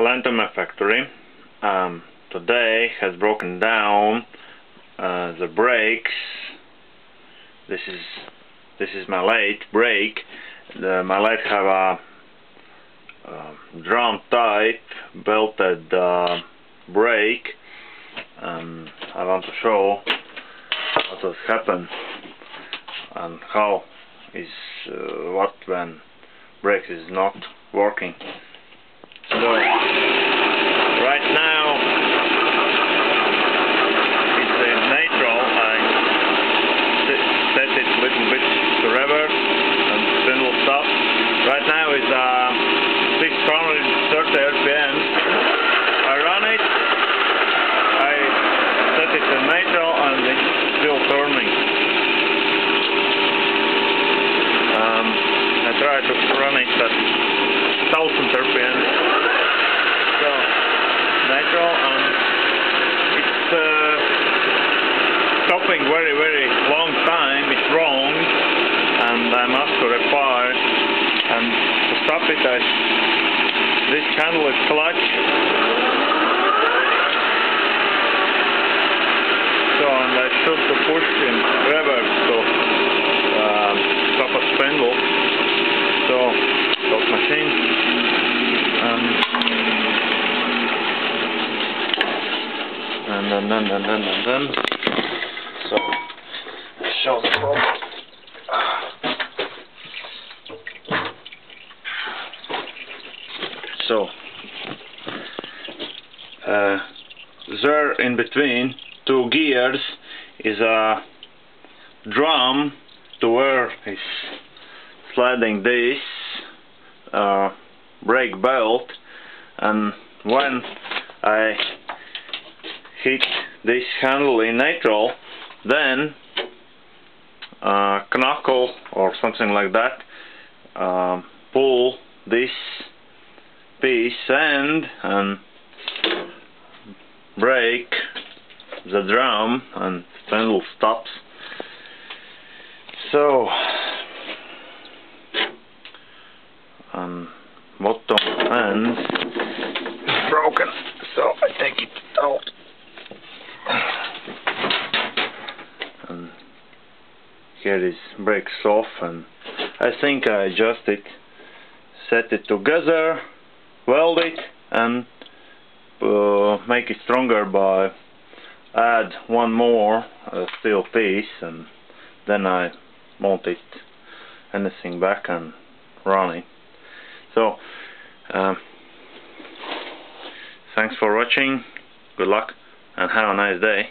Hello to my factory. Today has broken down the brakes. This is my lathe brake. My lathe have a drum type belted brake, and I want to show what has happened and how is what when brake is not working. So right now it's in neutral. I set it a little bit to reverse and then will stop. Right now it's 630 RPM. I run it, I set it to neutral, and it's still turning. I try to run it at 1000 RPM. So neutral, and it's stopping very long time. It's wrong, and I must repair. And to stop it, this handle is clutch. So, and I should to push in reverse to stop a spindle. So stop machine. And then so show the problem. So there in between two gears is a drum to where is sliding this brake belt, and when I hit this handle in neutral, then knuckle or something like that pull this piece and break the drum, and spindle stops. So bottom end is broken, so I take it out. And here is brakes off, and I think I adjust it, set it together, weld it, and make it stronger by add one more steel piece, and then I mount it anything back and run it. So thanks for watching, good luck, and have a nice day.